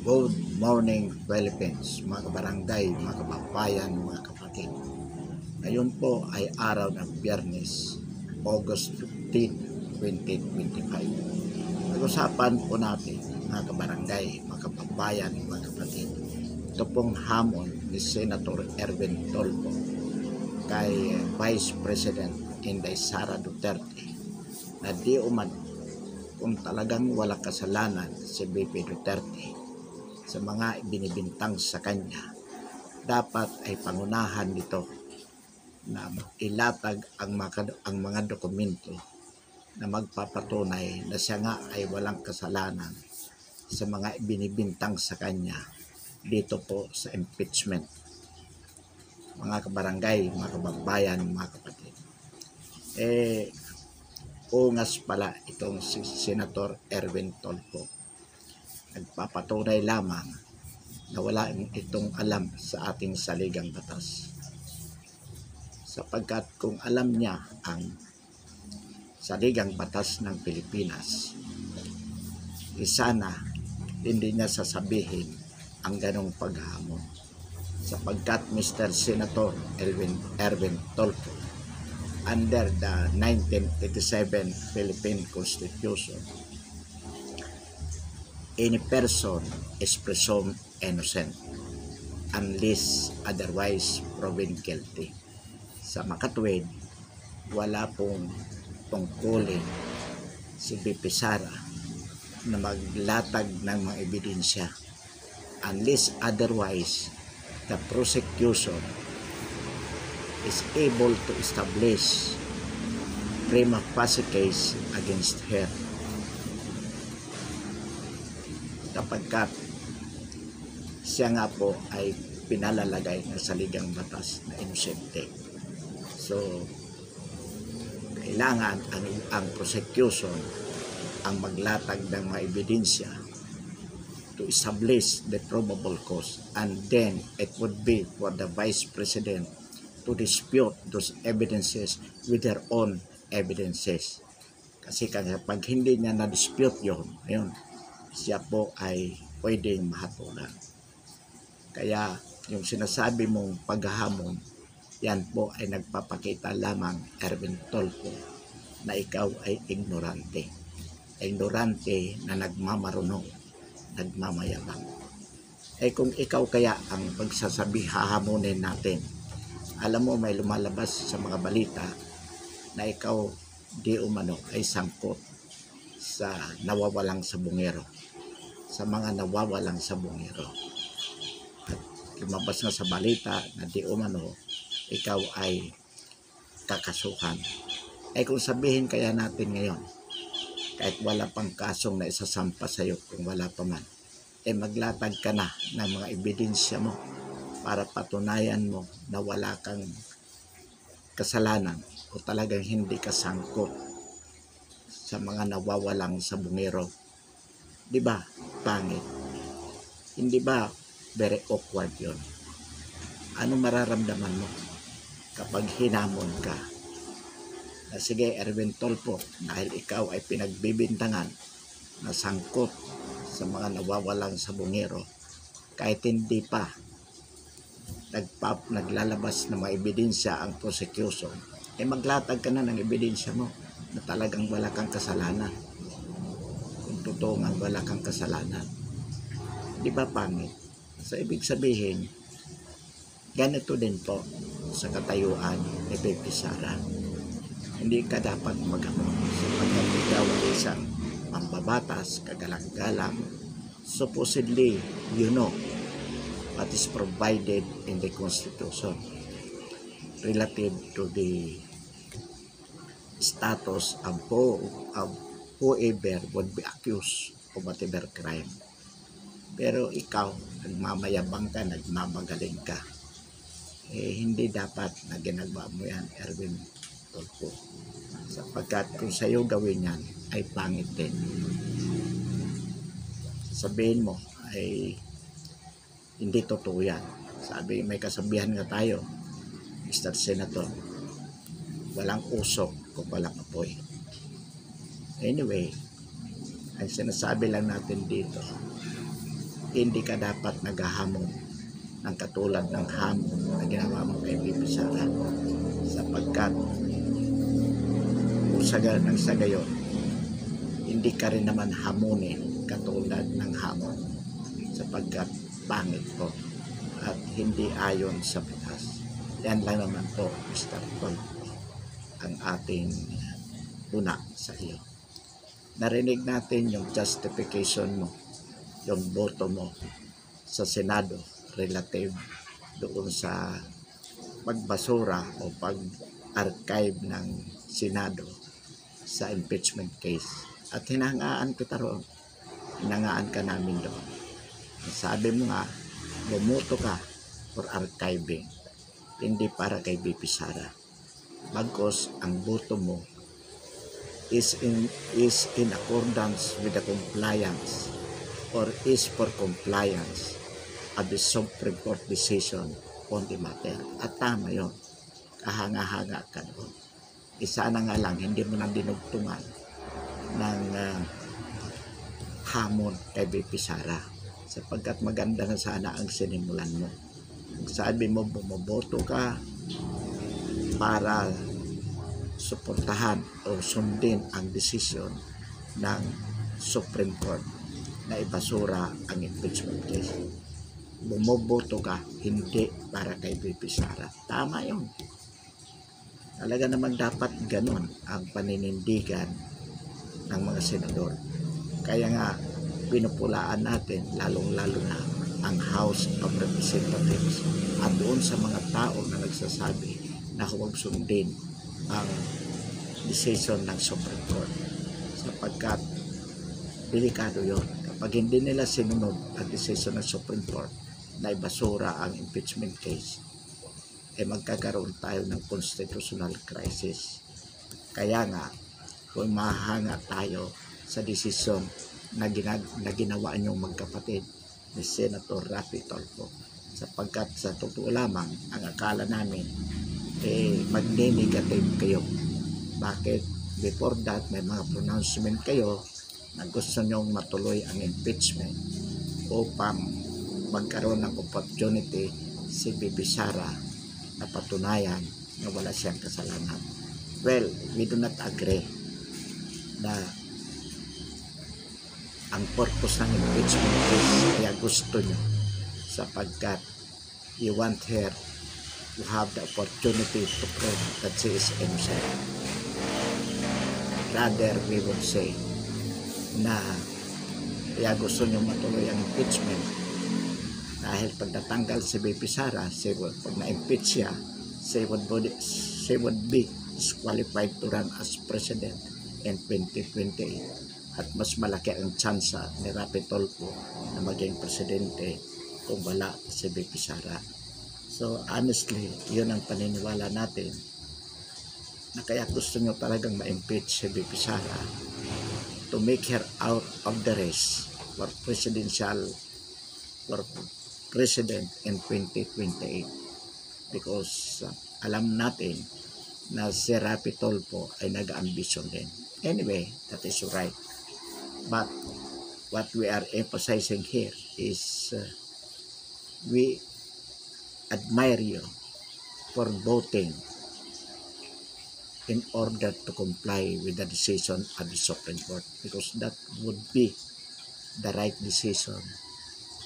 Good morning Philippines, mga kabarangay, mga kababayan, mga kapatid. Ngayon po ay araw ng Biyernes, August 15, 2025. Pag-usapan po natin, mga kabarangay, mga kababayan, mga kapatid, ito pong hamon ni Senator Erwin Tolpo kay Vice President Inday Sara Duterte na di umano kung talagang walang kasalanan si BP Duterte sa mga binibintang sa kanya, dapat ay pangunahan nito na ilatag ang mga dokumento na magpapatunay na siya nga ay walang kasalanan sa mga binibintang sa kanya dito po sa impeachment. Mga kabarangay, mga kababayan, mga kapatid. Ungas pala itong si Senator Erwin Tolpo. Nagpapatunay lamang na wala itong alam sa ating saligang batas. Sapagkat kung alam niya ang saligang batas ng Pilipinas, sana hindi niya sasabihin ang ganong paghamon. Sapagkat Mr. Senator Erwin Tolpo, under the 1987 Philippine Constitution, any person is presumed innocent unless otherwise proven guilty. Sa makatuwid, wala pong tungkulin si BP Sara na maglatag ng mga ebidensya unless otherwise the prosecution is able to establish prima facie case against her. Kapagkat siya nga po ay pinalalagay ng saligang batas na inosente. So, kailangan ang prosecution ang maglatag ng mga ebidensya to establish the probable cause, and then it would be for the Vice President to dispute those evidences with their own evidences. Kasi kapag hindi niya na-dispute yun, siya po ay pwedeng mahatulan. Kaya yung sinasabi mong paghahamon, yan po ay nagpapakita lamang, Erwin Tolpo, na ikaw ay ignorante. Ignorante na nagmamarunong, nagmamayabang. Kung ikaw kaya ang pagsasabi hahamunin natin, alam mo may lumalabas sa mga balita na ikaw di umano ay sangkot sa nawawalang sabungero, sa mga nawawalang sabungero. At lumabas na sa balita na di umano ikaw ay kakasuhan. Kung sabihin kaya natin ngayon, kahit wala pang kasong na isasampa sa iyo, kung wala pa man, maglatag ka na ng mga ebidensya mo para patunayan mo na wala kang kasalanan o talagang hindi ka sangkot sa mga nawawalang sabungero. Di ba? Pangit. Hindi ba very awkward yon? Ano mararamdaman mo kapag hinamon ka? Na sige, Erwin Tolpo, dahil ikaw ay pinagbibintangan na sangkot sa mga nawawalang sabungero, kahit hindi pa naglalabas ng mga ebidensya ang prosecution, maglatag ka na ng ebidensya mo na talagang wala kang kasalanan. Kung totoo nga wala kang kasalanan. Di ba pangit? So, ibig sabihin, ganito din po sa katayuan ni BP Sara. Hindi ka dapat maghamon sapagkat ikaw ay isang mambabatas, kagalang-galang. Supposedly, you know what is provided in the Constitution relative to the status of whoever would be accused of whatever crime. Pero ikaw, nagmamayabang ka, nagmamagaling ka. Hindi dapat na ginagawa mo yan, Erwin Tolpo. Sapagkat kung sa'yo gawin yan, ay pangit din. Sabihin mo, ay hindi totoo yan. Sabi, may kasabihan nga tayo, Mr. Senator, walang usok kung walang apoy. Anyway, ang sinasabi lang natin dito, hindi ka dapat naghahamon ng katulad ng hamon na ginawa mo kay Bibi Sara, sapagkat kung sa gayon, hindi ka rin naman hamunin katulad ng hamon, sapagkat pangit po at hindi ayon sa batas. Yan lang naman po, Mr. Paul, ang ating una sa iyo. Narinig natin yung justification mo, yung boto mo sa Senado relative doon sa pagbasura o pag-archive ng Senado sa impeachment case. At hinangaan kita roon. Hinangaan ka namin doon. Sabi mo nga, bumoto ka for archiving, hindi para kay Bibi Sara. Bagkus ang boto mo is in accordance with the compliance or is for compliance of the Supreme Court decision on the matter. At tama yun. Kahanga-hanga ka doon. Isa na nga lang, hindi mo nang dinugtungan ng hamon kay Bibi Sara, sapagkat maganda na sana ang sinimulan mo. Sabi mo, bumoboto ka para suportahan o sundin ang desisyon ng Supreme Court na ibasura ang impeachment case. Bumoboto ka hindi para kay Bibi Sara. Tama yun. Talaga naman dapat ganun ang paninindigan ng mga senador. Kaya nga pinupulaan natin lalong-lalo na ang House of Representatives at doon sa mga tao na nagsasabi na huwag sundin ang decision ng Supreme Court, sapagkat delikado yon. Kapag hindi nila sinunod ang decision ng Supreme Court na ibasura ang impeachment case, magkakaroon tayo ng constitutional crisis. Kaya nga, kung mahanga tayo sa desisyon na ginawa niyong magkapatid ni Senator Raffy Tulfo, sapagkat sa totoo lamang ang akala namin magne-negative kayo. Bakit? Before that, may mga pronouncement kayo na gusto nyong matuloy ang impeachment upang magkaroon ng opportunity si Bibi Sara na patunayan na wala siyang kasalanan. Well, we do not agree na ang purpose ng impeachment is kaya gusto nyo, sapagkat you want her to have the opportunity to prove that she is innocent. Rather, we would say na kaya gusto nyo matuloy ang impeachment dahil pag natanggal si Bibi Sara, pag na-impeach siya, she would be disqualified to run as president in 2028. At mas malaki ang tsansa ni Raffy Tulfo na maging presidente kung wala si Bibi Sara. So honestly, yun ang paniniwala natin, na kaya gusto nyo talagang ma-impeach si Bibi Sara to make her out of the race for president in 2028, because alam natin na si Raffy Tulfo ay nag-ambisyon din. Anyway, that is right. But what we are emphasizing here is we admire you for voting in order to comply with the decision of the Supreme Court, because that would be the right decision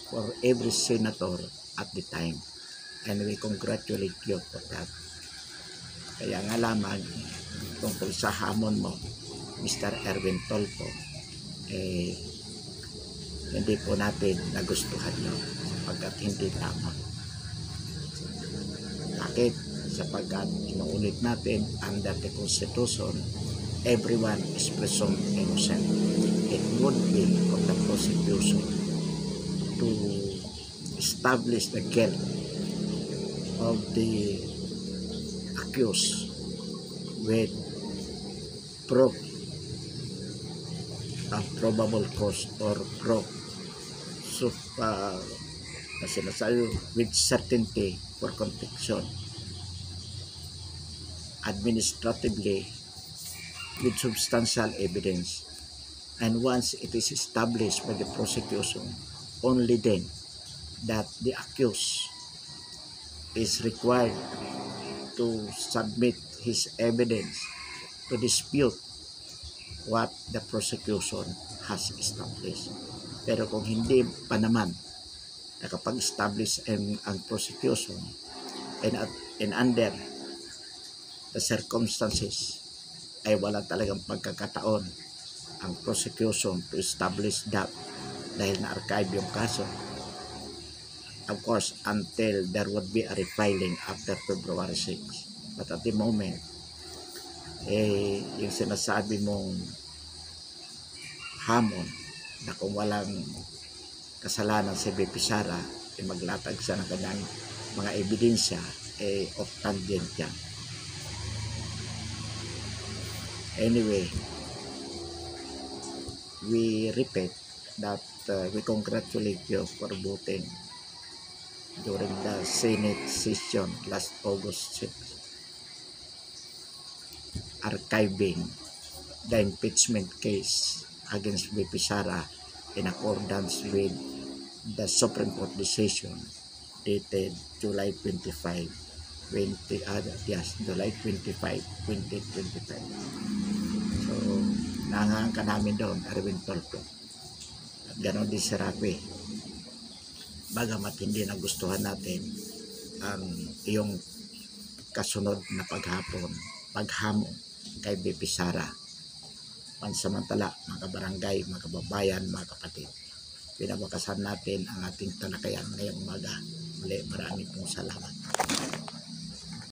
for every senator at the time, and we congratulate you for that. Kaya nga lamang tungkol sa hamon mo, Mr. Erwin Tulfo, hindi po natin nagustuhan nyo, sapagkat hindi tama. Bakit? Sapagkat inuulit natin, under the Constitution, everyone is presumed innocent. It would be of the prosecution to establish the guilt of the accused with proof of probable cause or proof with certainty for conviction, administratively with substantial evidence, and once it is established by the prosecution only then that the accused is required to submit his evidence to dispute what the prosecution has established. Pero kung hindi pa naman nakapag-establish ang prosecution and under the circumstances ay wala talagang pagkakataon ang prosecution to establish that dahil na-archive yung kaso, of course, until there would be a refiling after February 6. But at the moment, yung sinasabi mong hamon na kung walang kasalanan si BP Sara, maglatag siya ng kanyang mga ebidensya, off tangent yan. Anyway, we repeat that we congratulate you for voting during the Senate session last August 6, archiving the impeachment case against BP Sara in accordance with the Supreme Court decision dated July 25, July 25, 2025. So, nangangan ka namin doon, Erwin Tolpo. At ganoon din si Rafi. Bagamat hindi nagustuhan natin ang iyong kasunod na paghamon kay BP Sara. Pansamantala, mga kabarangay, mga kababayan, mga kapatid, pinabakasan natin ang ating talakayan ngayong umaga. Muli, maraming pong salamat.